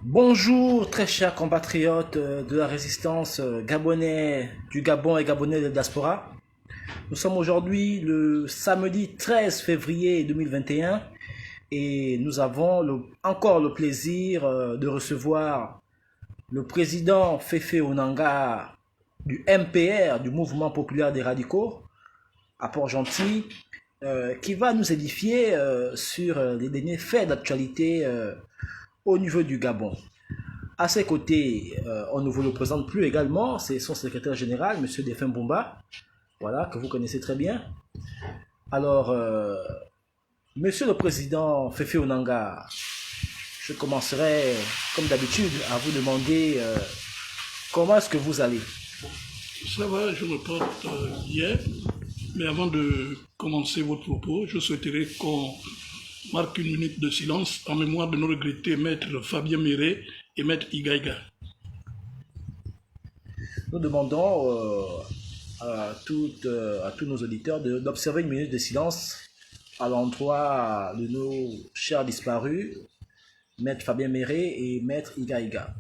Bonjour très chers compatriotes de la résistance gabonais, du Gabon et gabonais de la diaspora. Nous sommes aujourd'hui le samedi 13 février 2021 et nous avons encore le plaisir de recevoir le président Féfé Onanga du MPR, du Mouvement Populaire des Radicaux, à Port-Gentil, qui va nous édifier sur les derniers faits d'actualité au niveau du Gabon. À ses côtés, on ne vous le présente plus également, c'est son secrétaire général, M. Défunt Boumba, voilà, que vous connaissez très bien. Alors, Monsieur le Président Féfé Onanga, je commencerai, comme d'habitude, à vous demander comment est-ce que vous allez. Ça va, je me porte bien, mais avant de commencer votre propos, je souhaiterais qu'on marque une minute de silence en mémoire de nos regrettés maîtres Fabien Méré et maître Igaïga. Nous demandons à tous nos auditeurs d'observer une minute de silence à l'endroit de nos chers disparus, maître Fabien Méré et maître Igaïga.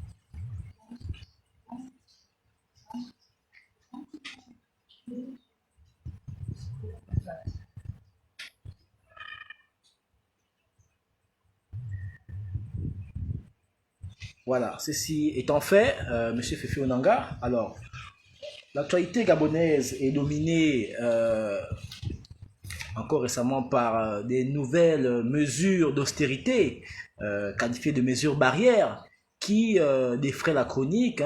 Voilà, ceci étant fait, Monsieur Féfé Onanga, alors, l'actualité gabonaise est dominée encore récemment par des nouvelles mesures d'austérité, qualifiées de mesures barrières, qui défraient la chronique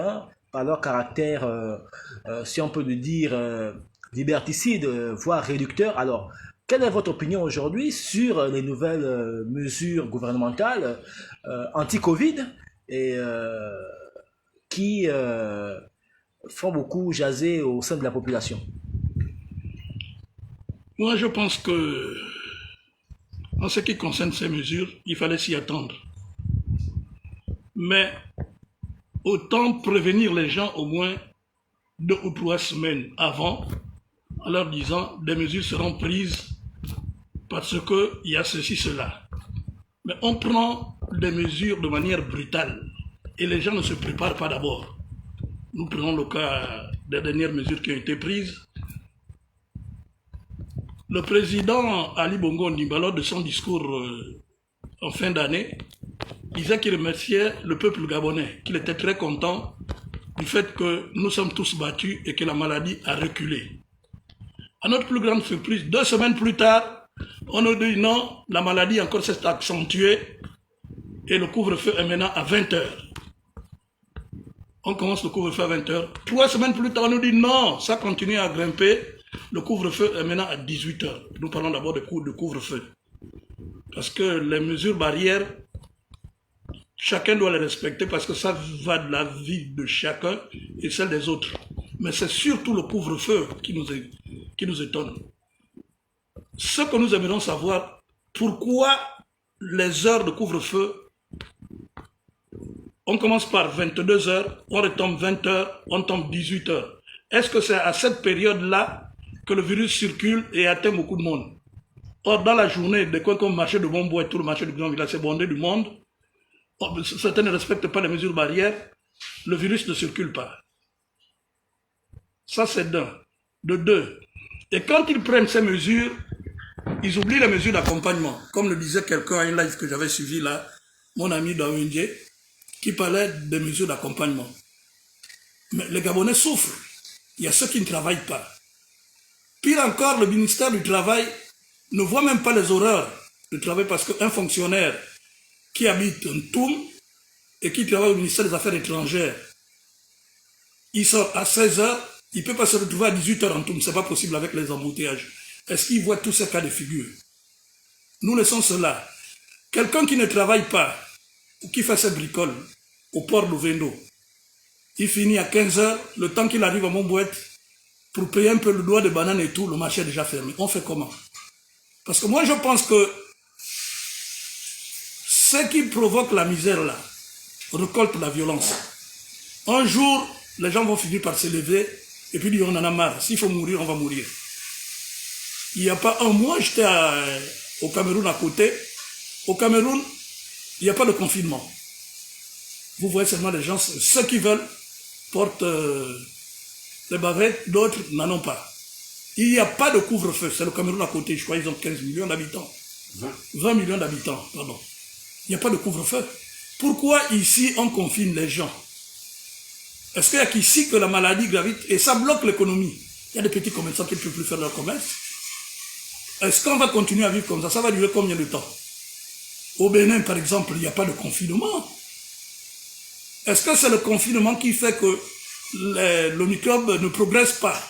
par leur caractère, si on peut le dire, liberticide, voire réducteur. Alors, quelle est votre opinion aujourd'hui sur les nouvelles mesures gouvernementales anti-Covid et qui font beaucoup jaser au sein de la population? Moi, je pense que, en ce qui concerne ces mesures, il fallait s'y attendre. Mais autant prévenir les gens au moins 2 ou 3 semaines avant, en leur disant des mesures seront prises parce qu'il y a ceci, cela. Mais on prend des mesures de manière brutale et les gens ne se préparent pas d'abord. Nous prenons le cas des dernières mesures qui ont été prises. Le président Ali Bongo Ondimba, lors de son discours en fin d'année, disait qu'il remerciait le peuple gabonais, qu'il était très content du fait que nous sommes tous battus et que la maladie a reculé. À notre plus grande surprise, 2 semaines plus tard, on nous dit non, la maladie encore s'est accentuée et le couvre-feu est maintenant à 20h. On commence le couvre-feu à 20h. 3 semaines plus tard, on nous dit non, ça continue à grimper. Le couvre-feu est maintenant à 18h. Nous parlons d'abord de couvre-feu. Parce que les mesures barrières, chacun doit les respecter parce que ça va de la vie de chacun et celle des autres. Mais c'est surtout le couvre-feu qui nous étonne. Ce que nous aimerions savoir, pourquoi les heures de couvre-feu, on commence par 22h, on retombe 20h, on tombe 18h. Est-ce que c'est à cette période-là que le virus circule et atteint beaucoup de monde? Or, dans la journée, des coins comme le marché de Bombo et tout le marché du Grand Village, c'est bondé du monde. Certains ne respectent pas les mesures barrières. Le virus ne circule pas. Ça, c'est d'un. De deux. Et quand ils prennent ces mesures, Ils oublient les mesures d'accompagnement. Comme le disait quelqu'un à une live que j'avais suivi là, mon ami Dawendje, qui parlait des mesures d'accompagnement. Mais les Gabonais souffrent. Il y a ceux qui ne travaillent pas. Pire encore, le ministère du Travail ne voit même pas les horreurs du travail parce qu'un fonctionnaire qui habite Ntoum et qui travaille au ministère des Affaires étrangères, il sort à 16 h, il ne peut pas se retrouver à 18 h en Ntoum, ce n'est pas possible avec les embouteillages. Est-ce qu'il voit tous ces cas de figure? Nous laissons cela. Quelqu'un qui ne travaille pas ou qui fait ses bricoles au port de Vendo, il finit à 15 h, le temps qu'il arrive à Montbouette, pour payer un peu le doigt de banane et tout, le marché est déjà fermé. On fait comment? Parce que moi je pense que ce qui provoque la misère là, récolte la violence. Un jour, les gens vont finir par se lever et puis dire on en a marre. S'il faut mourir, on va mourir. Il n'y a pas un mois, j'étais au Cameroun à côté. Au Cameroun, il n'y a pas de confinement. Vous voyez seulement les gens, ceux qui veulent portent les bavettes, d'autres n'en ont pas. Il n'y a pas de couvre-feu, c'est le Cameroun à côté, je crois qu'ils ont 15 millions d'habitants. 20 millions d'habitants, pardon. Il n'y a pas de couvre-feu. Pourquoi ici on confine les gens? Est-ce qu'il n'y a qu'ici que la maladie gravite et ça bloque l'économie? Il y a des petits commerçants qui ne peuvent plus faire leur commerce. Est-ce qu'on va continuer à vivre comme ça? Ça va durer combien de temps? Au Bénin, par exemple, il n'y a pas de confinement. Est-ce que c'est le confinement qui fait que le microbe ne progresse pas?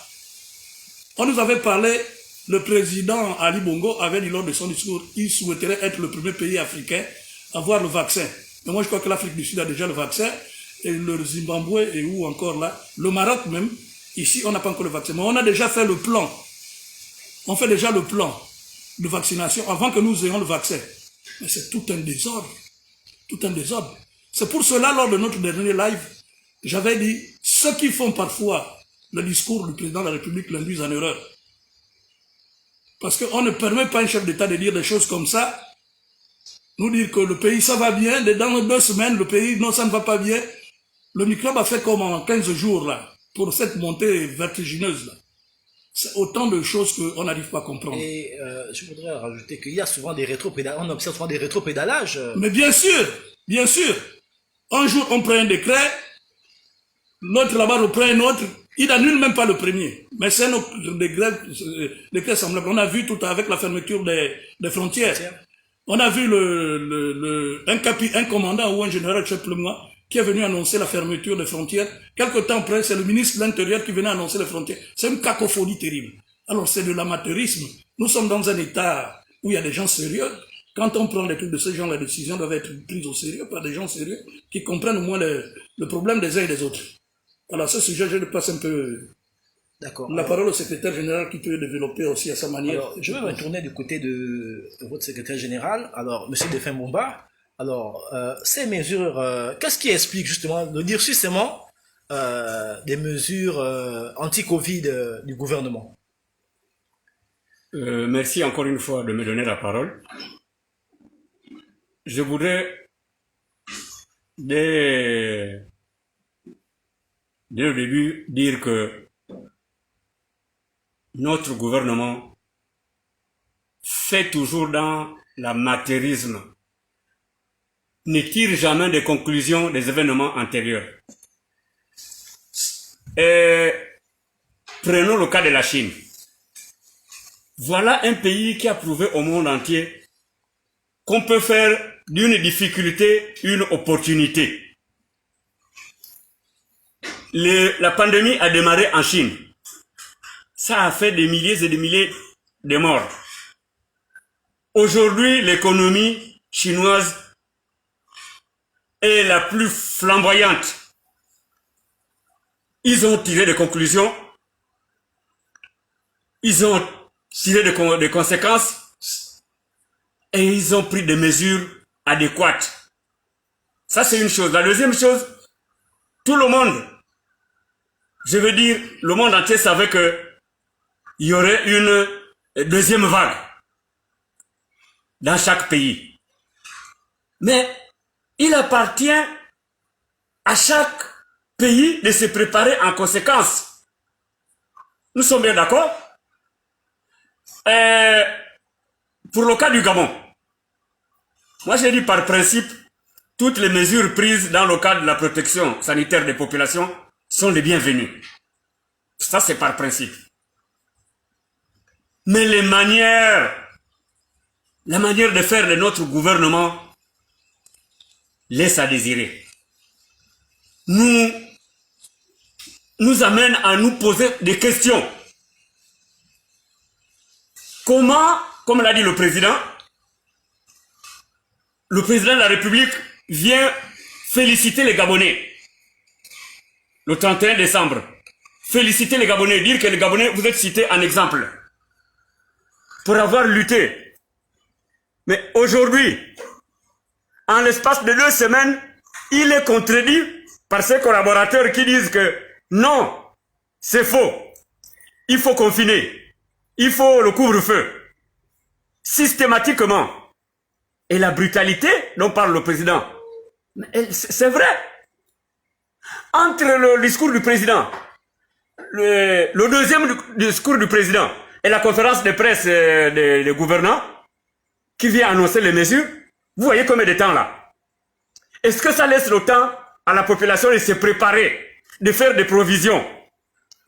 On nous avait parlé, le président Ali Bongo avait dit lors de son discours, il souhaiterait être le premier pays africain à avoir le vaccin. Mais moi je crois que l'Afrique du Sud a déjà le vaccin, et le Zimbabwe, et où encore là, le Maroc même, ici on n'a pas encore le vaccin. Mais on a déjà fait le plan. On fait déjà le plan de vaccination avant que nous ayons le vaccin. Mais c'est tout un désordre. Tout un désordre. C'est pour cela, lors de notre dernier live, j'avais dit, ceux qui font parfois le discours du président de la République l'induisent en erreur. Parce qu'on ne permet pas à un chef d'État de dire des choses comme ça, nous dire que le pays ça va bien, dans 2 semaines, le pays, non ça ne va pas bien. Le microbe a fait comme en 15 jours là, pour cette montée vertigineuse là. C'est autant de choses qu'on n'arrive pas à comprendre. Et je voudrais rajouter qu'il y a souvent des rétropédalages, on observe souvent des rétropédalages. Mais bien sûr, bien sûr. Un jour on prend un décret, l'autre là-bas reprend un autre, il n'annule même pas le premier. Mais c'est un décret semblable. On a vu tout avec la fermeture des frontières. On a vu un commandant ou un général, je ne sais plus moi, qui est venu annoncer la fermeture des frontières. Quelque temps après, c'est le ministre de l'Intérieur qui venait annoncer les frontières. C'est une cacophonie terrible. Alors c'est de l'amateurisme. Nous sommes dans un état où il y a des gens sérieux. Quand on prend des trucs de ce genre, les décisions doivent être prises au sérieux par des gens sérieux qui comprennent au moins le problème des uns et des autres. Alors ce sujet, je le passe un peu la parole au secrétaire général qui peut développer aussi à sa manière. Alors, je vais me tourner du côté de votre secrétaire général, alors M. Défunt Bomba. Alors, ces mesures, qu'est-ce qui explique justement le durcissement des mesures anti-Covid du gouvernement? Merci encore une fois de me donner la parole. Je voudrais, dès le début, dire que notre gouvernement fait toujours dans l'amateurisme, ne tire jamais des conclusions des événements antérieurs. Et prenons le cas de la Chine. Voilà un pays qui a prouvé au monde entier qu'on peut faire d'une difficulté une opportunité. La pandémie a démarré en Chine. Ça a fait des milliers et des milliers de morts. Aujourd'hui, l'économie chinoise est la plus flamboyante. Ils ont tiré des conclusions, ils ont tiré des conséquences et ils ont pris des mesures adéquates. Ça, c'est une chose. La deuxième chose, tout le monde, je veux dire, le monde entier savait que il y aurait une deuxième vague dans chaque pays. Mais il appartient à chaque pays de se préparer en conséquence. Nous sommes bien d'accord? pour le cas du Gabon, moi j'ai dit par principe, toutes les mesures prises dans le cadre de la protection sanitaire des populations sont les bienvenues. Ça c'est par principe. Mais les manières, la manière de faire de notre gouvernement laisse à désirer. Nous amène à nous poser des questions. Comment, comme l'a dit le président de la République vient féliciter les Gabonais le 31 décembre. Féliciter les Gabonais, dire que les Gabonais, vous êtes cités en exemple pour avoir lutté. Mais aujourd'hui, en l'espace de 2 semaines, il est contredit par ses collaborateurs qui disent que non, c'est faux. Il faut confiner. Il faut le couvre-feu. Systématiquement. Et la brutalité dont parle le président, c'est vrai. Entre le discours du président, le deuxième discours du président et la conférence de presse des gouvernants qui vient annoncer les mesures, vous voyez combien de temps là? Est-ce que ça laisse le temps à la population de se préparer, de faire des provisions?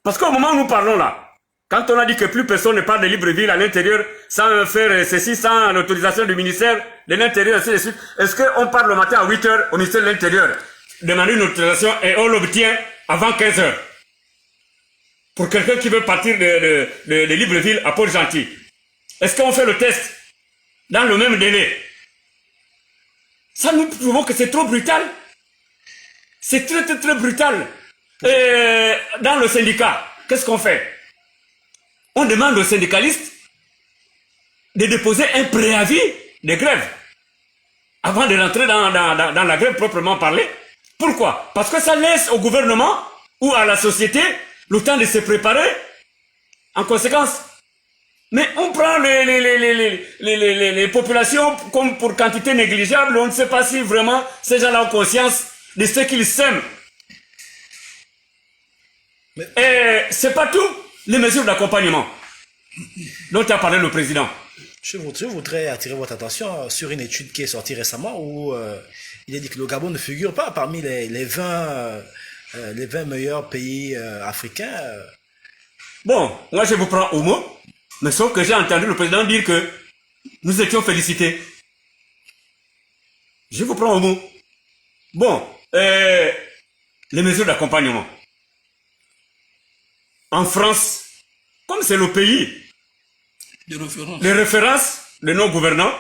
Parce qu'au moment où nous parlons là, quand on a dit que plus personne ne parle de Libreville à l'intérieur sans faire ceci, sans l'autorisation du ministère de l'Intérieur, ainsi de suite, est-ce qu'on parle le matin à 8 h au ministère de l'Intérieur, demander une autorisation et on l'obtient avant 15 h pour quelqu'un qui veut partir de Libreville à Port-Gentil? Est-ce qu'on fait le test dans le même délai? Ça nous prouve que c'est trop brutal. C'est très très très brutal. Et dans le syndicat, qu'est-ce qu'on fait? On demande aux syndicalistes de déposer un préavis de grève avant de rentrer dans la grève proprement parlée. Pourquoi? Parce que ça laisse au gouvernement ou à la société le temps de se préparer en conséquence. Mais on prend les populations comme pour quantité négligeable. On ne sait pas si vraiment ces gens-là ont conscience de ce qu'ils sèment. Et c'est pas tout. Les mesures d'accompagnement dont a parlé le président. Je voudrais attirer votre attention sur une étude qui est sortie récemment où il est dit que le Gabon ne figure pas parmi les 20 meilleurs pays africains. Bon, moi je vous prends au mot, mais sauf que j'ai entendu le président dire que nous étions félicités. Je vous prends au mot. Bon, les mesures d'accompagnement. En France, comme c'est le pays de référence de nos gouvernants,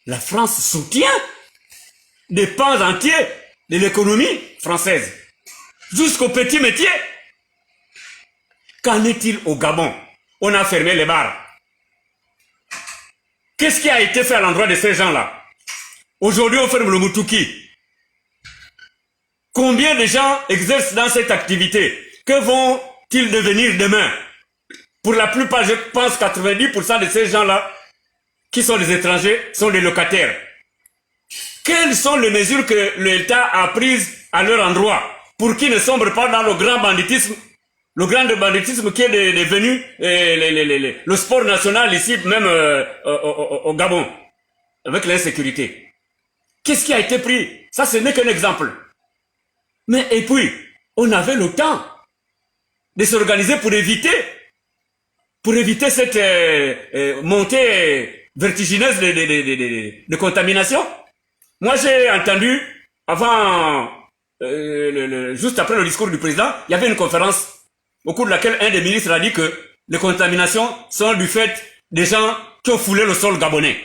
la France soutient des pans entiers de l'économie française, jusqu'aux petits métiers. Qu'en est-il au Gabon? On a fermé les bars. Qu'est-ce qui a été fait à l'endroit de ces gens-là? Aujourd'hui, on ferme le Mutuki. Combien de gens exercent dans cette activité? Que vont-ils devenir demain? Pour la plupart, je pense 90% de ces gens-là, qui sont des étrangers, sont des locataires. Quelles sont les mesures que l'État a prises à leur endroit pour qu'ils ne sombrent pas dans le grand banditisme qui est devenu le sport national ici, même au Gabon, avec l'insécurité? Qu'est-ce qui a été pris? Ça, ce n'est qu'un exemple. Mais et puis, on avait le temps de s'organiser pour éviter cette montée vertigineuse de contamination. Moi, j'ai entendu, juste après le discours du président, il y avait une conférence au cours de laquelle un des ministres a dit que les contaminations sont du fait des gens qui ont foulé le sol gabonais.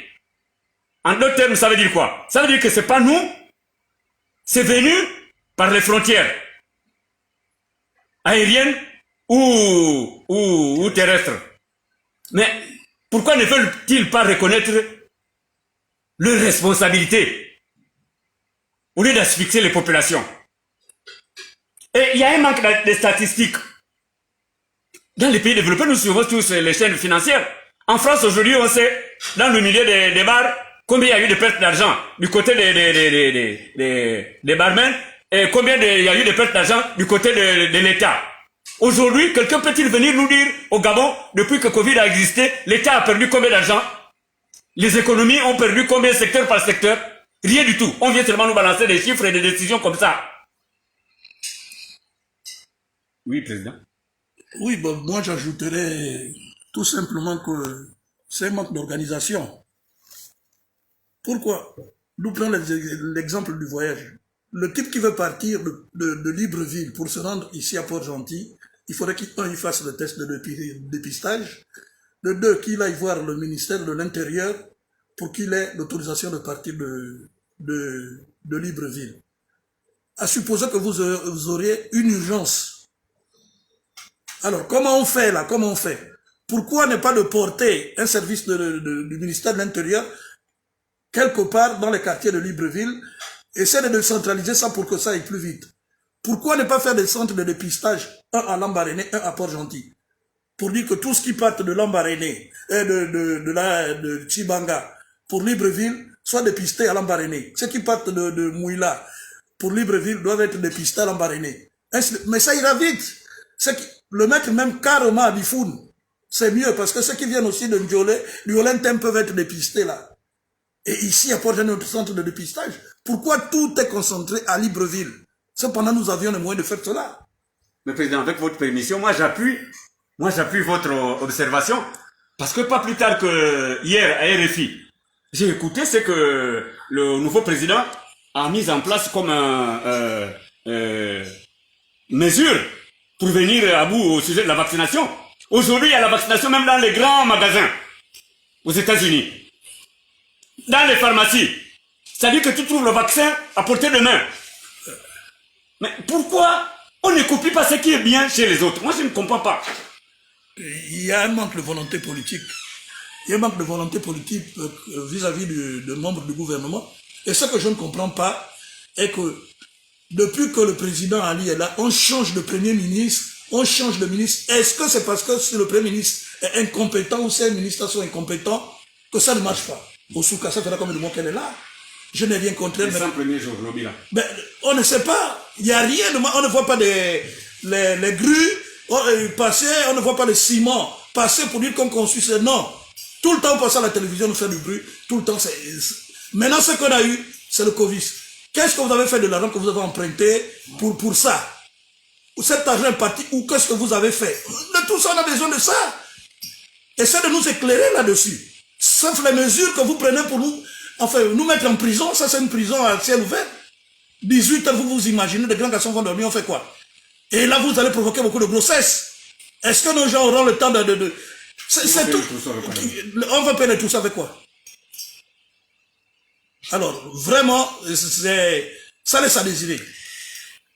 En d'autres termes, ça veut dire quoi? Ça veut dire que c'est pas nous, c'est venu par les frontières aériennes ou terrestres. Mais pourquoi ne veulent-ils pas reconnaître leurs responsabilités au lieu d'asphyxier les populations? Et il y a un manque de statistiques. Dans les pays développés, nous suivons tous les chaînes financières. En France, aujourd'hui, on sait, dans le milieu des bars, combien il y a eu de pertes d'argent du côté des barmen et combien il y a eu de pertes d'argent du côté de l'État. Aujourd'hui, quelqu'un peut-il venir nous dire au Gabon, depuis que Covid a existé, l'État a perdu combien d'argent Les économies ont perdu combien secteur par secteur? Rien du tout. On vient seulement nous balancer des chiffres et des décisions comme ça. Oui, Président. Oui, bon, moi j'ajouterais tout simplement que c'est un manque d'organisation. Pourquoi? Nous prenons l'exemple du voyage. Le type qui veut partir de Libreville pour se rendre ici à Port-Gentil, il faudrait qu'il fasse le test de dépistage. De deux, qu'il aille voir le ministère de l'Intérieur pour qu'il ait l'autorisation de partir de Libreville. À supposer que vous auriez une urgence. Alors, comment on fait là? Comment on fait? Pourquoi ne pas de porter un service du ministère de l'Intérieur quelque part dans les quartiers de Libreville? Essayer de centraliser ça pour que ça aille plus vite. Pourquoi ne pas faire des centres de dépistage, un à Lambaréné, un à Port-Gentil? Pour dire que tous qui partent de Lambaréné, de Chibanga, pour Libreville, soient dépistés à Lambaréné. Ceux qui partent de Mouila, pour Libreville, doivent être dépistés à Lambaréné. Mais ça ira vite. Le mettre même carrément à Bifoun, c'est mieux, parce que ceux qui viennent aussi de Ndiolé, du Olentem peuvent être dépistés là. Et ici, à Port-Gentil, notre centre de dépistage. Pourquoi tout est concentré à Libreville? Cependant, nous avions les moyens de faire cela. Mais Président, avec votre permission, moi j'appuie votre observation, parce que pas plus tard que hier à RFI, j'ai écouté ce que le nouveau président a mis en place comme mesure pour venir à bout au sujet de la vaccination. Aujourd'hui, il y a la vaccination même dans les grands magasins aux États-Unis, dans les pharmacies. C'est-à-dire que tu trouves le vaccin à portée de main. Mais pourquoi on ne copie pas ce qui est bien chez les autres? Moi, je ne comprends pas. Il y a un manque de volonté politique. Il y a un manque de volonté politique vis-à-vis de membres du gouvernement. Et ce que je ne comprends pas est que depuis que le président Ali est là, on change de premier ministre, on change de ministre. Est-ce que c'est parce que si le premier ministre est incompétent ou si les ministres sont incompétents que ça ne marche pas? Osouka, ça fera combien de mois qu'elle est là? Je n'ai rien contre elle. Les 100 premiers jours, Lobby là. Ben, on ne sait pas. Il n'y a rien. On ne voit pas les grues passer. On ne voit pas le ciment passer pour dire qu'on construit. Non. Tout le temps, on passe à la télévision, on fait du bruit. Tout le temps, c'est... Maintenant, ce qu'on a eu, c'est le Covid. Qu'est-ce que vous avez fait de l'argent que vous avez emprunté pour ça? Cet argent est parti ou qu'est-ce que vous avez fait? De tout ça, on a besoin de ça. Essayez de nous éclairer là-dessus. Sauf les mesures que vous prenez pour nous... Enfin, nous mettre en prison, ça c'est une prison à ciel ouvert. 18 ans, vous vous imaginez, des grands garçons vont dormir, on fait quoi? Et là, vous allez provoquer beaucoup de grossesse. Est-ce que nos gens auront le temps de... C'est tout. On va payer tout ça avec quoi? Alors, vraiment, ça laisse à désirer.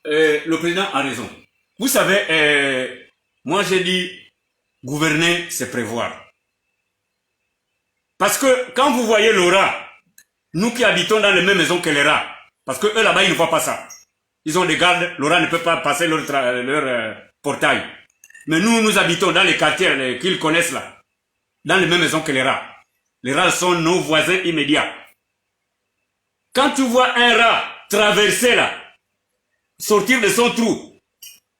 Le président a raison. Vous savez, moi j'ai dit, gouverner, c'est prévoir. Parce que quand vous voyez Laura, nous qui habitons dans les mêmes maisons que les rats, parce que eux là-bas ils ne voient pas ça. Ils ont des gardes, Laura ne peut pas passer leur portail. Mais nous habitons dans les quartiers qu'ils connaissent là, dans les mêmes maisons que les rats. Les rats sont nos voisins immédiats. Quand tu vois un rat traverser là, sortir de son trou,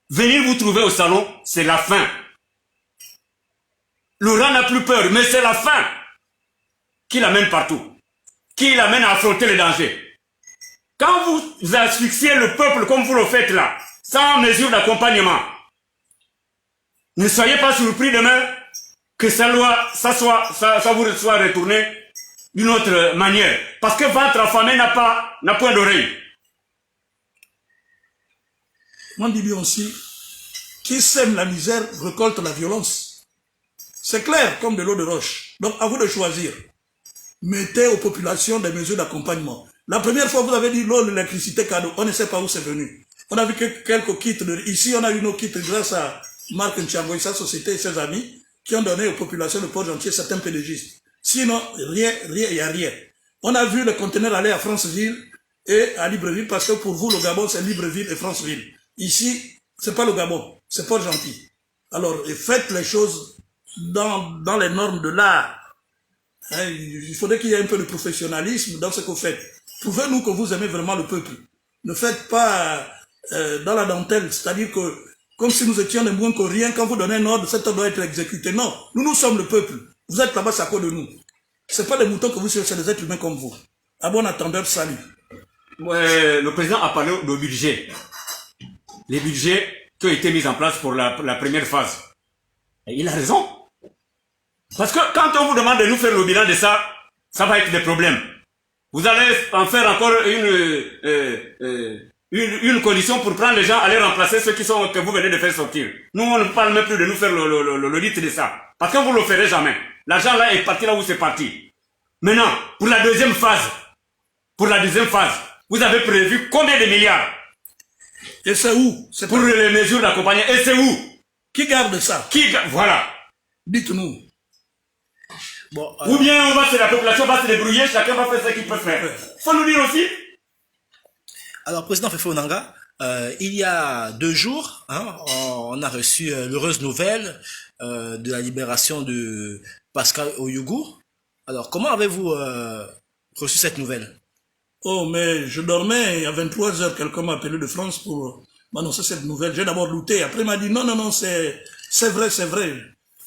venir vous trouver au salon, c'est la fin. Le rat n'a plus peur, mais c'est la fin qui l'amène partout, qui l'amène à affronter les dangers. Quand vous asphyxiez le peuple comme vous le faites là, sans mesure d'accompagnement, ne soyez pas surpris demain que ça vous soit retourné d'une autre manière. Parce que votre affamé n'a point d'oreille. Moi, je dis aussi, qui sème la misère récolte la violence. C'est clair, comme de l'eau de roche. Donc, à vous de choisir. Mettez aux populations des mesures d'accompagnement. La première fois, vous avez dit l'eau, l'électricité, cadeau. On ne sait pas où c'est venu. On a vu quelques kits. Ici, on a eu nos kits grâce à Marc Ntchangoy, sa société et ses amis, qui ont donné aux populations de Port-Gentil certains pédagistes. Sinon, rien, il n'y a rien. On a vu le conteneur aller à Franceville et à Libreville, parce que pour vous, le Gabon, c'est Libreville et Franceville. Ici, c'est pas le Gabon, c'est Port-Gentil. Alors, faites les choses dans les normes de l'art. Hein, il faudrait qu'il y ait un peu de professionnalisme dans ce que vous faites. Prouvez-nous que vous aimez vraiment le peuple. Ne faites pas dans la dentelle, c'est-à-dire que comme si nous étions les moins que rien, quand vous donnez un ordre, cet ordre doit être exécuté. Non, nous sommes le peuple. Vous êtes là-bas, c'est à cause de nous. C'est pas des moutons que vous suivez, c'est des êtres humains comme vous. À bon entendeur, salut. Ouais, le président a parlé de budget. Les budgets qui ont été mis en place pour la première phase. Et il a raison. Parce que quand on vous demande de nous faire le bilan de ça, ça va être des problèmes. Vous allez en faire encore une condition pour prendre les gens, aller remplacer ceux que vous venez de faire sortir. Nous, on ne parle même plus de nous faire le rythme de ça. Parce que vous ne le ferez jamais. L'argent là est parti là où c'est parti. Maintenant, pour la deuxième phase, vous avez prévu combien de milliards? Et c'est où? C'est pour les mesures d'accompagnement. Et c'est où? Qui garde ça? Voilà. Dites-nous. Bon, ou bien la population va se débrouiller, chacun va faire ce qu'il peut faire. Faut nous dire aussi. Alors, président Fefe Onanga, il y a 2 jours, on a reçu l'heureuse nouvelle de la libération de Pascal Oyougou. Alors, comment avez-vous reçu cette nouvelle? Oh, mais je dormais, il y a 23 heures, quelqu'un m'a appelé de France pour m'annoncer cette nouvelle. J'ai d'abord douté, après il m'a dit non, c'est vrai.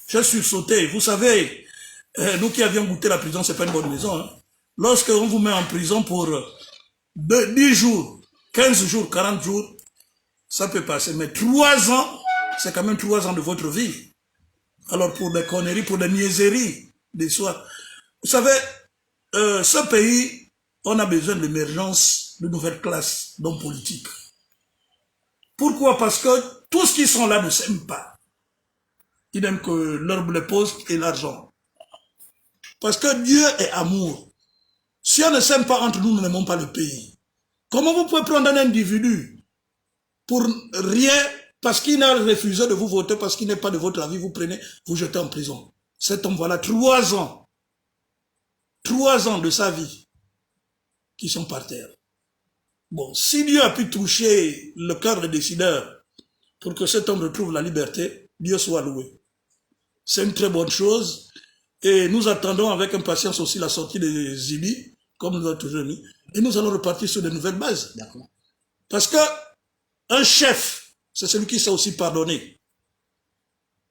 Je suis sauté. Vous savez, nous qui avions goûté la prison, c'est pas une bonne maison. Hein. Lorsqu'on vous met en prison pour 10 jours, 15 jours, 40 jours, ça peut passer. Mais 3 ans, c'est quand même 3 ans de votre vie. Alors pour des conneries, pour des niaiseries, des soirs. Vous savez, ce pays, on a besoin de l'émergence de nouvelles classes d'hommes politiques. Pourquoi? Parce que tous ceux qui sont là ne s'aiment pas. Ils n'aiment que l'herbe, le poste et l'argent. Parce que Dieu est amour. Si on ne s'aime pas entre nous, nous n'aimons pas le pays. Comment vous pouvez prendre un individu pour rien, parce qu'il a refusé de vous voter, parce qu'il n'est pas de votre avis, vous prenez, vous jetez en prison. Cet homme, voilà, 3 ans. 3 ans de sa vie qui sont par terre. Bon, si Dieu a pu toucher le cœur des décideurs pour que cet homme retrouve la liberté, Dieu soit loué. C'est une très bonne chose. Et nous attendons avec impatience aussi la sortie des Zibi, comme nous avons toujours mis. Et nous allons repartir sur de nouvelles bases. Parce que un chef, c'est celui qui sait aussi pardonner.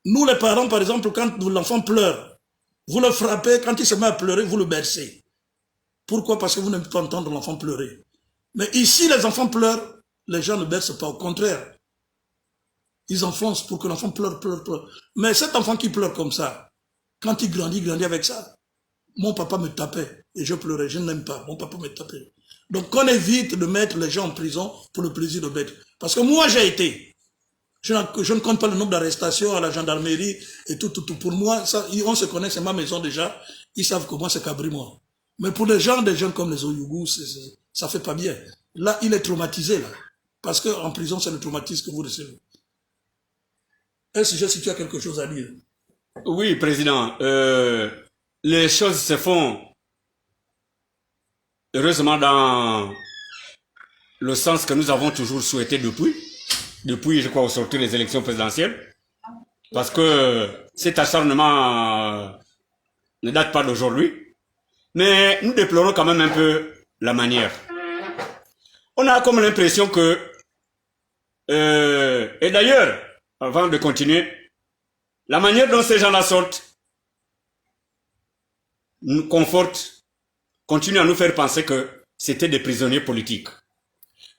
Nous les parents, par exemple, quand l'enfant pleure, vous le frappez, quand il se met à pleurer, vous le bercez. Pourquoi? Parce que vous n'aimez pas entendre l'enfant pleurer. Mais ici, les enfants pleurent, les gens ne bercent pas, au contraire. Ils enfoncent pour que l'enfant pleure. Mais cet enfant qui pleure comme ça, quand il grandit avec ça. Mon papa me tapait et je pleurais, je n'aime pas, mon papa me tapait. Donc on évite de mettre les gens en prison pour le plaisir de mettre. Parce que moi j'ai été, je ne compte pas le nombre d'arrestations à la gendarmerie et tout. Pour moi, ça, on se connaît, c'est ma maison déjà, ils savent que moi c'est Cabri moi. Mais pour des gens comme les Oyougou, ça fait pas bien. Là, il est traumatisé là. Parce qu'en prison, c'est le traumatisme que vous recevez. Est-ce que tu as quelque chose à dire? Oui, Président. Les choses se font heureusement dans le sens que nous avons toujours souhaité depuis je crois, au sortir des élections présidentielles. Parce que cet acharnement ne date pas d'aujourd'hui. Mais nous déplorons quand même un peu la manière. On a comme l'impression que... et d'ailleurs, avant de continuer, la manière dont ces gens-là sortent nous conforte, continue à nous faire penser que c'était des prisonniers politiques.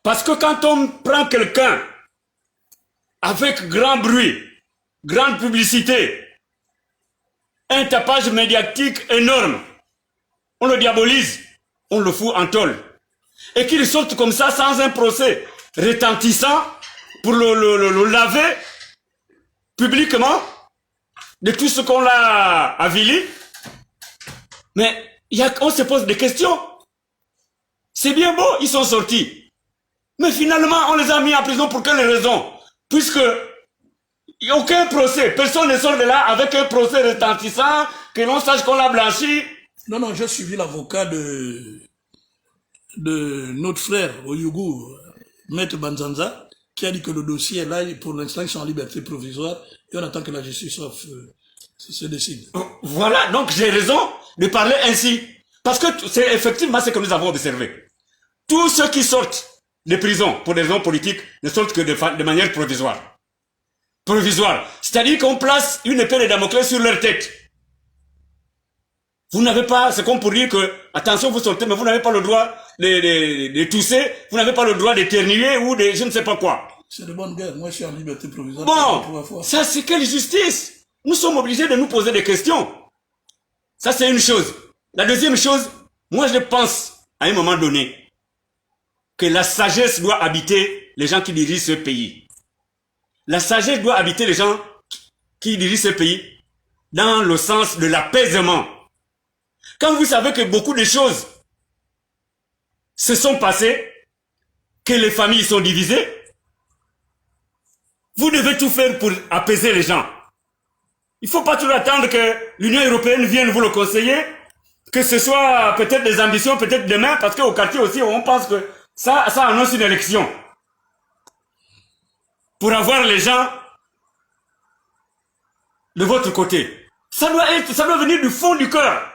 Parce que quand on prend quelqu'un avec grand bruit, grande publicité, un tapage médiatique énorme, on le diabolise, on le fout en tôle. Et qu'il sorte comme ça sans un procès retentissant pour le laver publiquement de tout ce qu'on l'a avili. Mais on se pose des questions. C'est bien beau, ils sont sortis. Mais finalement, on les a mis en prison pour quelle raison? Puisque il n'y a aucun procès. Personne ne sort de là avec un procès retentissant, que l'on sache qu'on l'a blanchi. Non, j'ai suivi l'avocat de notre frère Oyougou, Maître Banzanza, qui a dit que le dossier est là, pour l'instant, ils sont en liberté provisoire, et on attend que la justice se décide. Voilà, donc j'ai raison de parler ainsi. Parce que c'est effectivement ce que nous avons observé. Tous ceux qui sortent de prison pour des raisons politiques ne sortent que de manière provisoire. Provisoire. C'est-à-dire qu'on place une épée de Damoclès sur leur tête. Vous n'avez pas, c'est comme pour dire que, attention, vous sortez, mais vous n'avez pas le droit de tousser, vous n'avez pas le droit d'éternuer ou de je ne sais pas quoi. C'est de bonne guerre. Moi, je suis en liberté provisoire. Bon, ça c'est quelle justice? Nous sommes obligés de nous poser des questions. Ça c'est une chose. La deuxième chose, moi je pense, à un moment donné, que la sagesse doit habiter les gens qui dirigent ce pays. La sagesse doit habiter les gens qui dirigent ce pays dans le sens de l'apaisement. Quand vous savez que beaucoup de choses se sont passées, que les familles sont divisées, vous devez tout faire pour apaiser les gens. Il ne faut pas toujours attendre que l'Union européenne vienne vous le conseiller, que ce soit peut-être des ambitions, peut-être demain, parce qu'au quartier aussi, on pense que ça annonce une élection. Pour avoir les gens de votre côté. Ça doit venir du fond du cœur,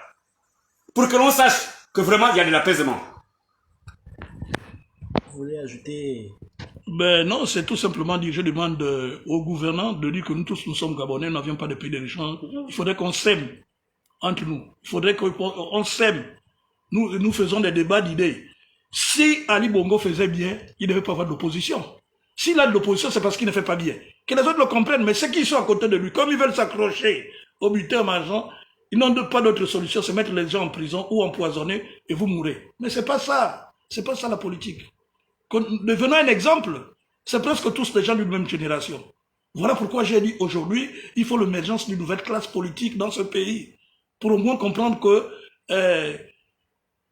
pour que l'on sache que vraiment il y a de l'apaisement. Vous voulez ajouter? Ben non, c'est tout simplement dire, je demande aux gouvernants de dire que nous tous, nous sommes Gabonais, nous n'avions pas de pays d'échange. Il faudrait qu'on s'aime entre nous. Il faudrait qu'on s'aime. Nous faisons des débats d'idées. Si Ali Bongo faisait bien, il ne devait pas avoir d'opposition. S'il a de l'opposition, c'est parce qu'il ne fait pas bien. Que les autres le comprennent, mais ceux qui sont à côté de lui, comme ils veulent s'accrocher au butin argent, ils n'ont pas d'autre solution, c'est mettre les gens en prison ou empoisonner et vous mourrez. Mais c'est pas ça. C'est pas ça la politique. Devenons un exemple. C'est presque tous des gens d'une même génération. Voilà pourquoi j'ai dit aujourd'hui, il faut l'émergence d'une nouvelle classe politique dans ce pays. Pour au moins comprendre que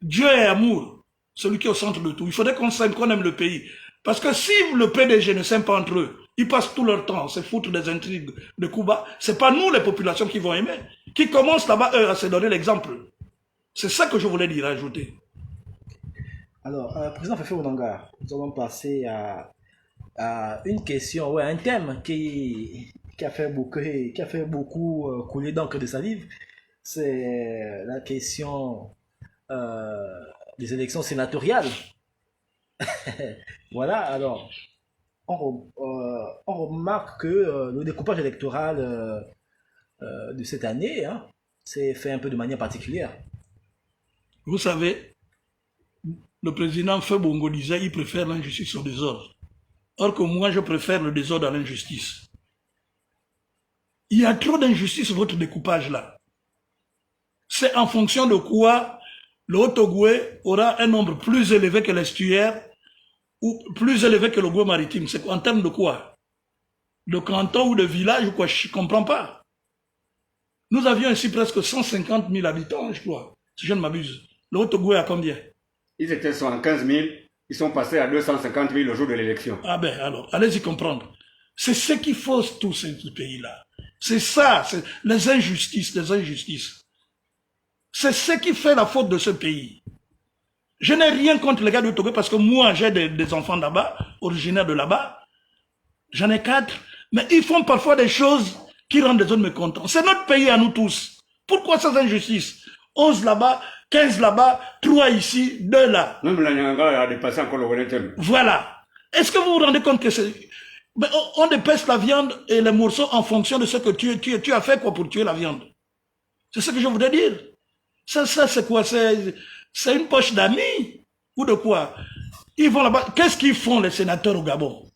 Dieu est amour, celui qui est au centre de tout. Il faudrait qu'on s'aime, qu'on aime le pays. Parce que si le PDG ne s'aime pas entre eux, ils passent tout leur temps à se foutre des intrigues de Cuba, c'est pas nous les populations qui vont aimer, qui commencent là-bas eux à se donner l'exemple. C'est ça que je voulais dire, ajouter. Alors, président Fefe Onanga, nous allons passer à une question, ouais, un thème qui a fait beaucoup couler d'encre de salive. C'est la question des élections sénatoriales. Voilà, alors, on remarque que le découpage électoral de cette année s'est fait un peu de manière particulière. Vous savez, le président Febongo disait qu'il préfère l'injustice au désordre. Or que moi, je préfère le désordre à l'injustice. Il y a trop d'injustice votre découpage là. C'est en fonction de quoi le Haut-Ogooué aura un nombre plus élevé que l'estuaire ou plus élevé que le Ogooué maritime. C'est en termes de quoi? De canton ou de village ou quoi? Je ne comprends pas. Nous avions ici presque 150 000 habitants, je crois, si je ne m'abuse. Le Haut-Ogooué a combien? Ils étaient 115 000, ils sont passés à 250 000 le jour de l'élection. Ah ben alors, allez-y comprendre. C'est ce qui fausse tout ce pays-là. C'est ça, c'est les injustices, les injustices. C'est ce qui fait la faute de ce pays. Je n'ai rien contre les gars de Togo parce que moi j'ai des enfants là-bas, originaires de là-bas. J'en ai 4. Mais ils font parfois des choses qui rendent les autres mécontents. C'est notre pays à nous tous. Pourquoi ces injustices? 11 là-bas, 15 là-bas, 3 ici, 2 là. Même la Nyanga a dépassé encore le Wellington. Voilà. Est-ce que vous vous rendez compte que c'est... On dépêche la viande et les morceaux en fonction de ce que tu as fait quoi pour tuer la viande. C'est ce que je voudrais dire. Ça c'est quoi? C'est une poche d'amis? Ou de quoi? Ils vont là-bas. Qu'est-ce qu'ils font les sénateurs au Gabon?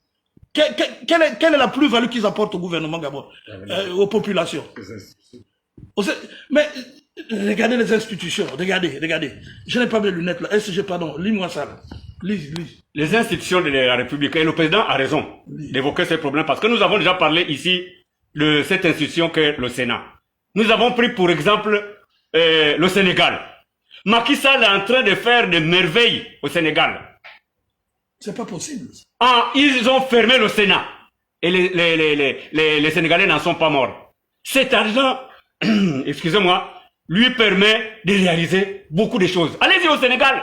Quelle est la plus-value qu'ils apportent au gouvernement Gabon, aux populations? Mais regardez les institutions, regardez. Je n'ai pas mes lunettes là. SG, pardon, lis-moi ça là. Lis. Les institutions de la République, et le président a raison d'évoquer ces problèmes, parce que nous avons déjà parlé ici de cette institution qu'est le Sénat. Nous avons pris pour exemple le Sénégal. Macky Sall est en train de faire des merveilles au Sénégal. C'est pas possible. Ils ont fermé le Sénat. Et les Sénégalais n'en sont pas morts. Cet argent, excusez-moi, lui permet de réaliser beaucoup de choses. Allez-y au Sénégal.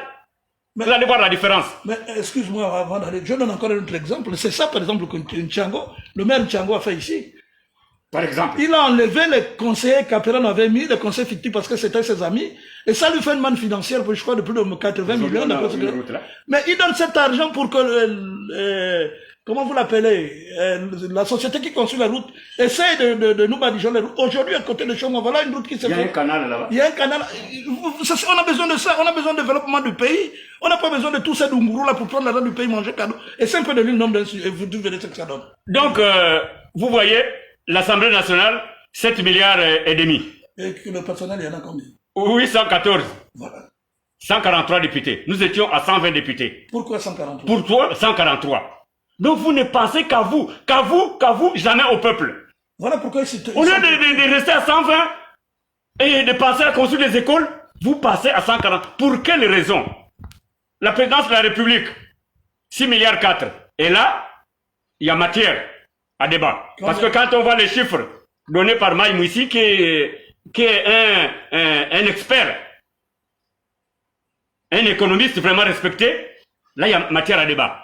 Vous allez voir la différence. Mais excuse-moi, avant d'aller, je donne encore un autre exemple. C'est ça, par exemple, que Ntchango, le maire Ntchango a fait ici. Par exemple. Il a enlevé les conseillers qu'Aperan avait mis, les conseillers fictifs, parce que c'était ses amis. Et ça lui fait une manne financière, je crois, de plus de 80 millions. Mais il donne cet argent pour que comment vous l'appelez, la société qui construit la route, essaye de nous badigeonner les routes. Aujourd'hui, à côté de Choma, voilà une route qui se fait. Il y a un canal là-bas. Il y a un canal. On a besoin de ça. On a besoin de développement du pays. On n'a pas besoin de tous ces dungourous là pour prendre l'argent du pays, manger cadeau. Et c'est un peu de l'île nombre et vous verrez ce que ça donne. Donc, vous voyez, l'Assemblée nationale, 7 milliards et demi. Et que le personnel, il y en a combien? 814. Voilà. 143 députés. Nous étions à 120 députés. Pourquoi 143? Pour toi, 143. Donc vous ne pensez qu'à vous, jamais au peuple. Voilà pourquoi Au lieu de rester à 120 et de penser à construire des écoles, vous passez à 140. Pour quelle raison? La présidence de la République, 6 milliards 4. Et là, il y a matière à débat. Parce que quand on voit les chiffres donnés par Maï Moussi, qui est un expert, un économiste vraiment respecté, là il y a matière à débat.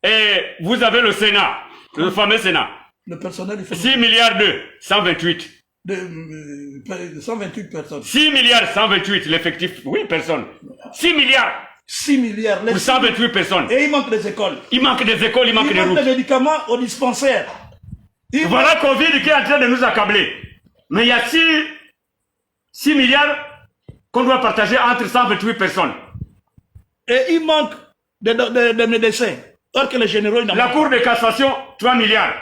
Et vous avez le Sénat, le fameux Sénat. Le personnel, il fait 6 milliards 2, 128. de 128 personnes. 6 milliards 128 l'effectif, oui, personnes. 6 milliards 6 milliards. pour 128 personnes. Et il manque des écoles. Il manque des écoles, il manque des Il manque routes. des médicaments au dispensaire. Voilà Covid qui est en train de nous accabler. Mais il y a 6 milliards qu'on doit partager entre 128 personnes. Et il manque des médecins. Or que les généraux, La Cour de cassation, 3 milliards.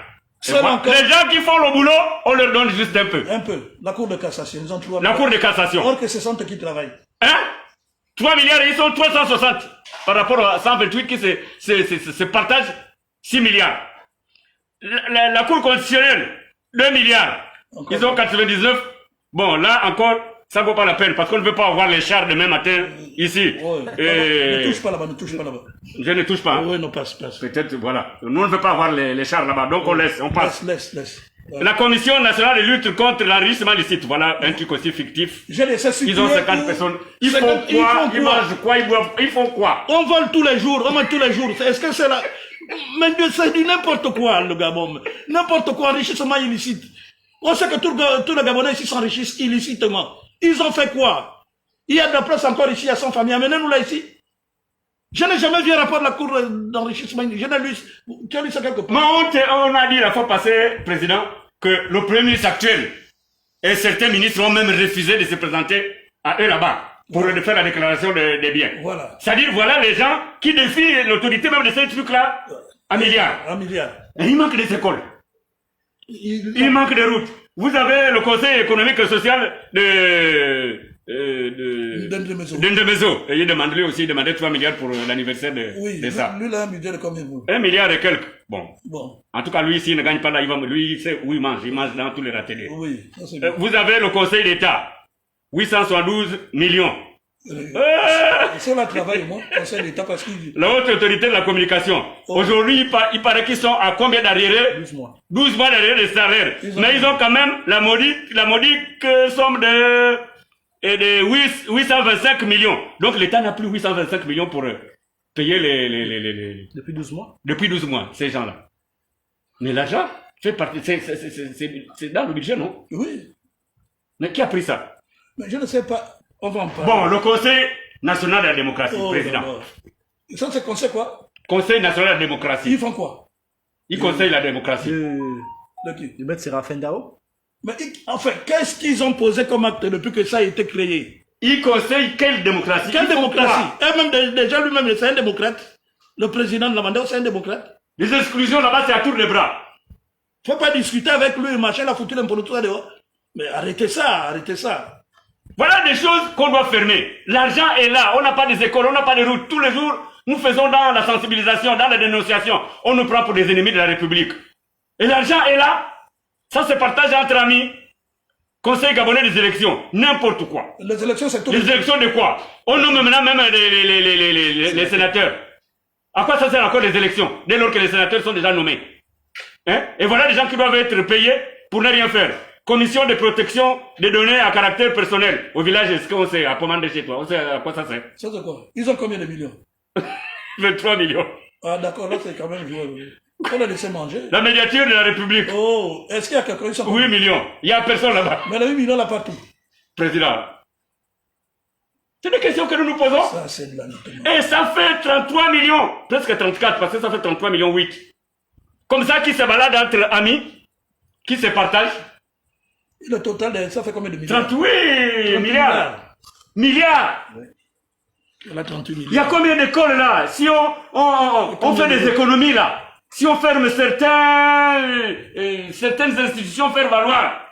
Encore... Les gens qui font le boulot, on leur donne juste un peu. Un peu. La Cour de cassation, ils ont 3 La Cour de cassation. Or que ce sont eux qui travaillent. Hein? 3 milliards et ils sont 360 par rapport à 128 qui se partagent 6 milliards. La Cour constitutionnelle, 2 milliards. Encore. Ils ont 99. Bon, là encore, ça ne vaut pas la peine parce qu'on ne veut pas avoir les chars demain matin ici. Ouais. Ne touche pas là-bas, ne touche pas là-bas. Je ne touche pas. Oui, non, passe. Peut-être, voilà. Nous, on ne veut pas avoir les chars là-bas, donc on laisse, on passe. Laisse. Voilà. La Commission nationale de lutte contre l'enrichissement illicite, voilà un truc aussi fictif. Ils ont 50 personnes. Ils font quoi? Ils mangent quoi? Ils boivent? Ils font quoi? On vole tous les jours, on mange tous les jours. Est-ce que c'est là? Mais c'est du n'importe quoi, le Gabon. N'importe quoi, enrichissement illicite. On sait que tous les Gabonais ici s'enrichissent illicitement. Ils ont fait quoi? Il y a de la place encore ici à son famille. Amenez-nous là ici. Je n'ai jamais vu un rapport de la Cour d'enrichissement. Je n'ai lu. Tu as lu ça quelque part? Mais on a dit la fois passée, Président, que le Premier ministre actuel et certains ministres ont même refusé de se présenter à eux là-bas pour faire la déclaration des biens. Voilà. C'est-à-dire, voilà les gens qui défient l'autorité même de ces trucs-là à milliards. Et il manque des écoles. Il manque des routes. Vous avez le Conseil économique et social d'Indemezo. Et il demande lui aussi, il demandait 3 milliards pour l'anniversaire de ça. Lui, là, 1 milliard de combien vous? 1 milliard et quelques. Bon. En tout cas, lui, s'il ne gagne pas là, lui, il sait où il mange. Il mange dans tous les râteliers. Oui. Vous avez le Conseil d'État. 872 millions. C'est là travail, moi, Conseil d'État, parce que... La haute autorité de la communication. Aujourd'hui, il paraît qu'ils sont à combien d'arriérés? 12 mois. 12 mois d'arriérés de salaire. Mais ils ont quand même la modique somme de 825 millions. Donc l'État n'a plus 825 millions pour payer les... Depuis 12 mois? Depuis 12 mois, ces gens-là. Mais l'argent fait partie... C'est dans le budget, non? Oui. Mais qui a pris ça? Mais je ne sais pas. On va en parler. Bon, le Conseil national de la démocratie, président. Ça, c'est conseil quoi? Conseil national de la démocratie. Ils font quoi? Ils conseillent la démocratie. Le maître Séraphin Dao. Mais enfin, qu'est-ce qu'ils ont posé comme acte depuis que ça a été créé? Ils conseillent quelle démocratie? Quelle démocratie? Et même déjà lui-même, c'est un démocrate. Le président de la Mandao, c'est un démocrate. Les exclusions là-bas, c'est à tour de bras. Faut pas discuter avec lui, machin, il a foutu l'impolitoire dehors. Mais arrêtez ça. Voilà des choses qu'on doit fermer. L'argent est là, on n'a pas des écoles, on n'a pas de routes. Tous les jours, nous faisons dans la sensibilisation, dans la dénonciation. On nous prend pour des ennemis de la République. Et l'argent est là. Ça se partage entre amis. Conseil gabonais des élections. N'importe quoi. Les élections, c'est tout. Les élections de quoi? On nomme maintenant même les sénateurs. À quoi ça sert encore les élections? Dès lors que les sénateurs sont déjà nommés. Hein? Et voilà des gens qui doivent être payés pour ne rien faire. Commission de protection des données à caractère personnel. Au village, est-ce qu'on sait à commander chez toi? On sait à quoi ça sert? Ça c'est quoi? Ils ont combien de millions? 23 millions. Ah d'accord, là c'est quand même joué. On a laissé manger. La médiature de la République. Oh, est-ce qu'il y a quelqu'un qui 8 millions. Il n'y a personne là-bas. Mais les 8 millions là partout. Président. C'est des questions questions que nous nous posons. Ça, c'est de la note. Et ça fait 33 millions, presque 34, parce que ça fait 33 millions 8. Comme ça, qui se balade entre amis, qui se partagent. Le total, ça fait combien de milliards? 38 milliards. Milliards. Oui. Il a 38 milliards. Il y a combien d'écoles là? Si on fait des économies là, si on ferme certaines institutions, faire valoir.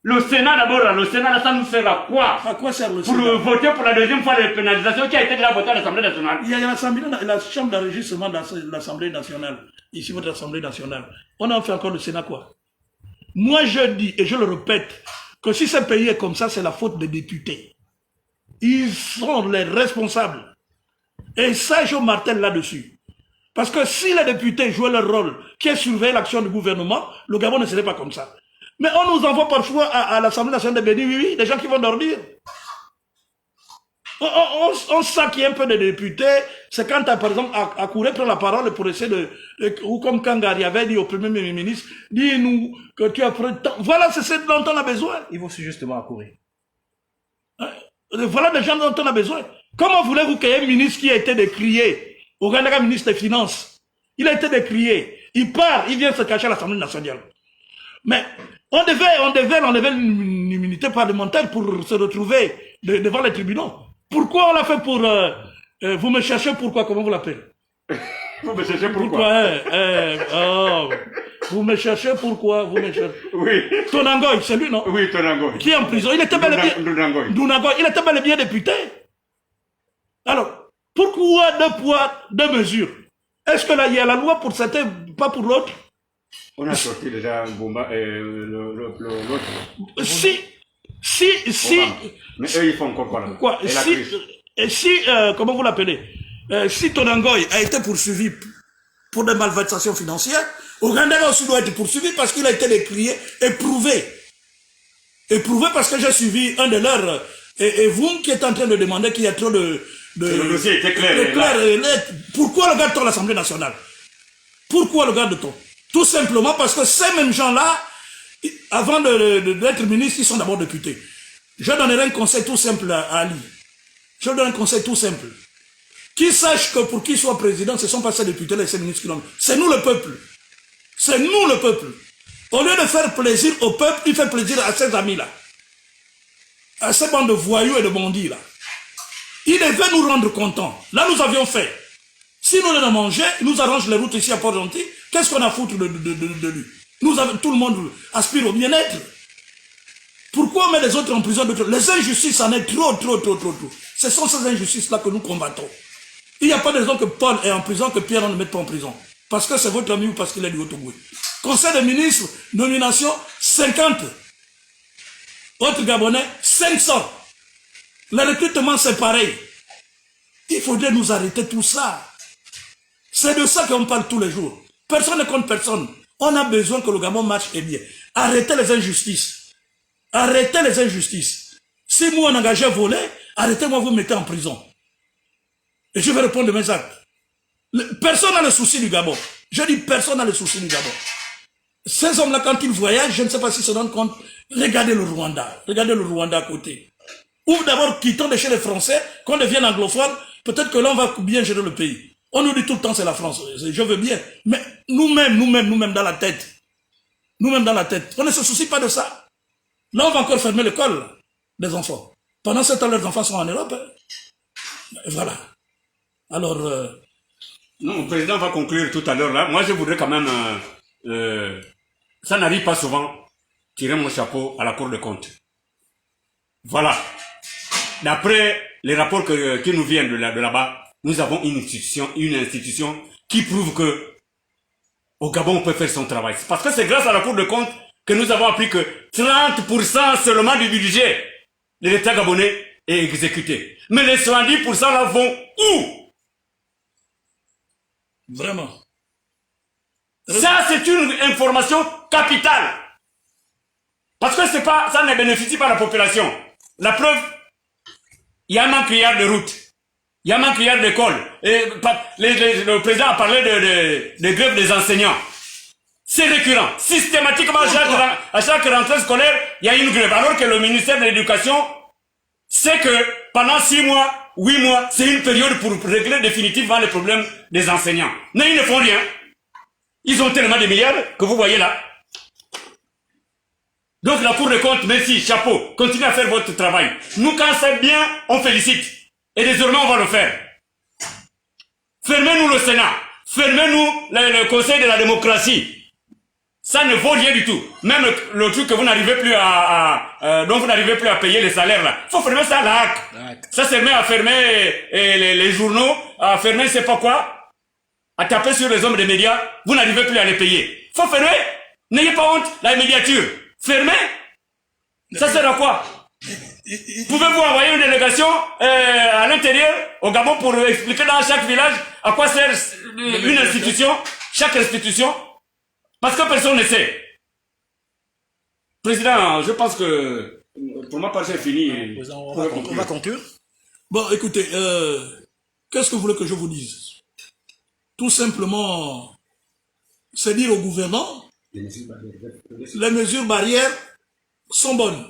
Le Sénat d'abord, le Sénat là, ça nous sert à quoi? À quoi sert le Pour Sénat? voter pour la deuxième fois les pénalisations qui a été déjà votée à l'Assemblée nationale. Il y a la chambre d'enregistrement de l'Assemblée nationale, ici votre Assemblée nationale. On en fait encore le Sénat quoi? Moi je dis, et je le répète, que si ce pays est comme ça, c'est la faute des députés. Ils sont les responsables. Et ça, je martèle là-dessus. Parce que si les députés jouaient leur rôle, qui est surveiller l'action du gouvernement, le Gabon ne serait pas comme ça. Mais on nous envoie parfois à l'Assemblée nationale de Béni, oui, des gens qui vont dormir. On s'acquiert un peu des députés, c'est quand, par exemple, à courir prendre la parole pour essayer ou comme Kangari avait dit au Premier ministre, dis-nous que tu as pris le temps. Voilà, c'est ce dont on a besoin. Ils vont justement accourir. Voilà des gens dont on a besoin. Comment voulez-vous qu'il y ait un ministre qui a été décrié, au Ghana, ministre des Finances, il a été décrié, il part, il vient se cacher à l'Assemblée nationale. Mais on devait enlever l'immunité parlementaire pour se retrouver devant les tribunaux. Pourquoi on l'a fait pour... vous me cherchez pourquoi? Comment vous l'appelez? Vous me cherchez pourquoi? Vous me cherchez pourquoi? Vous me cherchez... Oui. Tonangoy, c'est lui, non? Oui, Tonangoy. Qui est en prison? Il était bel et bien... Dounagoy. Il était bel et bien député. Alors, pourquoi deux poids, deux mesures? Est-ce que là, il y a la loi pour certains, pas pour l'autre? On a sorti déjà Bomba et l'autre. Si... Mais eux, ils font encore quoi là? Quoi? Comment vous l'appelez? Si Tonangoy a été poursuivi pour des malversations financières, Ouganda aussi doit être poursuivi parce qu'il a été décrié, éprouvé. Éprouvé parce que j'ai suivi un de leurs... Et vous qui êtes en train de demander qu'il y a trop de... Le dossier était clair. Pourquoi le garde-t-on à l'Assemblée nationale? Pourquoi le garde-t-on? Tout simplement parce que ces mêmes gens-là, avant d'être ministres, ils sont d'abord députés. Je donnerai un conseil tout simple à Ali. Je donne un conseil tout simple. Qu'ils sachent que pour qu'ils soient présidents, ce ne sont pas ces députés et ces ministres qui l'ont. C'est nous le peuple. C'est nous le peuple. Au lieu de faire plaisir au peuple, il fait plaisir à ses amis-là. À ces bandes de voyous et de bandits-là. Il devait nous rendre contents. Là, nous avions fait. Si nous l'avons mangé, il nous arrange les routes ici à Port-Gentil. Qu'est-ce qu'on a foutu de lui? Tout le monde aspire au bien-être. Pourquoi on met les autres en prison? Les injustices en est trop. Ce sont ces injustices-là que nous combattons. Il n'y a pas de raison que Paul est en prison, que Pierre ne le mette pas en prison. Parce que c'est votre ami ou parce qu'il est du Haut-Togo. Conseil des ministres, nomination 50. Autres Gabonais, 500. Le recrutement, c'est pareil. Il faudrait nous arrêter tout ça. C'est de ça qu'on parle tous les jours. Personne ne compte personne. On a besoin que le Gabon marche et bien. Arrêtez les injustices. Arrêtez les injustices. Si moi on engage à voler, arrêtez-moi, vous mettez en prison. Et je vais répondre de mes actes. Personne n'a le souci du Gabon. Je dis personne n'a le souci du Gabon. Ces hommes-là, quand ils voyagent, je ne sais pas s'ils se rendent compte, regardez le Rwanda. Regardez le Rwanda à côté. Ou d'abord, quittons de chez les Français, qu'on devienne anglophone, peut-être que là, on va bien gérer le pays. On nous dit tout le temps, c'est la France. Je veux bien. Mais nous-mêmes dans la tête. Nous-mêmes dans la tête. On ne se soucie pas de ça. Là, on va encore fermer l'école des enfants. Pendant ce temps, les enfants sont en Europe. Et voilà. Alors... Non, le président va conclure tout à l'heure là. Moi, je voudrais quand même... ça n'arrive pas souvent. Tirer mon chapeau à la Cour des comptes. Voilà. D'après les rapports qui nous viennent de là-bas, nous avons une institution qui prouve que au Gabon, on peut faire son travail. Parce que c'est grâce à la Cour des comptes que nous avons appris que 30% seulement du budget de l'État gabonais est exécuté. Mais les 70% là vont où? Vraiment. Ça, c'est une information capitale. Parce que c'est pas, ça ne bénéficie pas à la population. La preuve, il y a un manque de route. Il y a un manque d'école. Le président a parlé de grève des enseignants. C'est récurrent. Systématiquement, à chaque rentrée scolaire, il y a une grève. Alors que le ministère de l'Éducation sait que pendant 6 mois, 8 mois, c'est une période pour régler définitivement les problèmes des enseignants. Mais ils ne font rien. Ils ont tellement de milliards que vous voyez là. Donc la Cour des comptes, merci, chapeau, continuez à faire votre travail. Nous, quand c'est bien, on félicite. Et désormais, on va le faire. Fermez-nous le Sénat. Fermez-nous le Conseil de la démocratie. Ça ne vaut rien du tout. Même le truc que vous n'arrivez plus dont vous n'arrivez plus à payer les salaires là. Faut fermer ça là. Ça servait à fermer les journaux, à fermer je sais pas quoi, à taper sur les hommes des médias. Vous n'arrivez plus à les payer. Faut fermer. N'ayez pas honte. La médiature. Fermez. Ça sert à quoi? Pouvez-vous envoyer une délégation à l'intérieur, au Gabon, pour expliquer dans chaque village à quoi sert une institution, chaque institution? Parce que personne ne sait. Président, je pense que pour ma part c'est fini. On va conclure. Bon, écoutez, qu'est-ce que vous voulez que je vous dise? Tout simplement, c'est dire au gouvernement, les mesures barrières sont bonnes.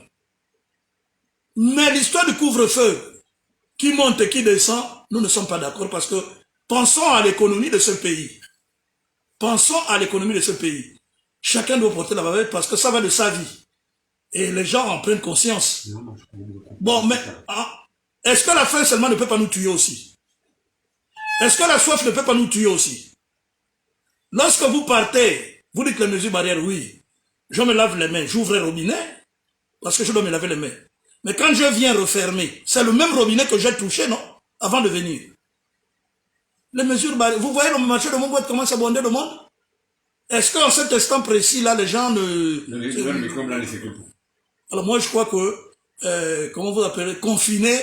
Mais l'histoire du couvre-feu, qui monte et qui descend, nous ne sommes pas d'accord parce que pensons à l'économie de ce pays. Pensons à l'économie de ce pays. Chacun doit porter la bavette parce que ça va de sa vie. Et les gens en prennent conscience. Bon, mais est-ce que la faim seulement ne peut pas nous tuer aussi? Est-ce que la soif ne peut pas nous tuer aussi? Lorsque vous partez, vous dites les mesures barrières, oui. Je me lave les mains, j'ouvre le robinet parce que je dois me laver les mains. Mais quand je viens refermer, c'est le même robinet que j'ai touché, non? Avant de venir. Les mesures barrières. Vous voyez le marché de Montboîte comment ça bondait le monde? Est-ce qu'en cet instant précis-là, les gens ne... Alors moi, je crois que, comment vous appelez, confiner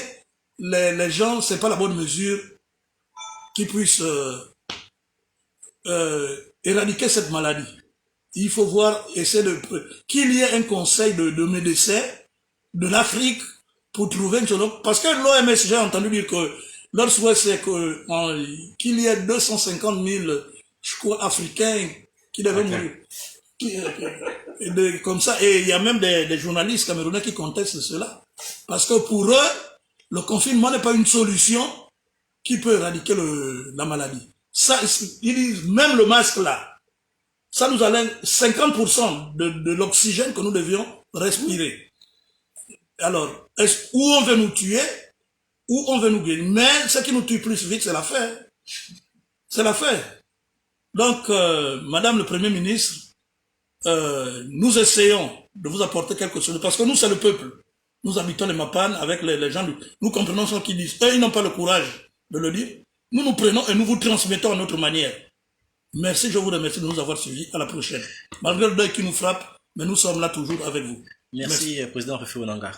les gens, c'est pas la bonne mesure qui puisse éradiquer cette maladie. Il faut voir, essayer de... qu'il y ait un conseil de médecins de l'Afrique pour trouver une solution. Parce que l'OMS, j'ai entendu dire que leur souhait, c'est qu'il y ait 250 000, je crois, Africains qui devaient mourir. Comme ça, et il y a même des journalistes camerounais qui contestent cela. Parce que pour eux, le confinement n'est pas une solution qui peut éradiquer la maladie. Ça, ils disent, même le masque là, ça nous allait 50% de l'oxygène que nous devions respirer. Alors, où on veut nous tuer, où on veut nous guérir. Mais ce qui nous tue plus vite, c'est la faim. C'est la faim. Donc, Madame le Premier ministre, nous essayons de vous apporter quelque chose. Parce que nous, c'est le peuple. Nous habitons les Mapan avec les gens. Nous comprenons ce qu'ils disent. Eux, ils n'ont pas le courage de le dire. Nous nous prenons et nous vous transmettons à notre manière. Merci, je vous remercie de nous avoir suivis. À la prochaine. Malgré le deuil qui nous frappe, mais nous sommes là toujours avec vous. Merci. Président Rufai Onanga.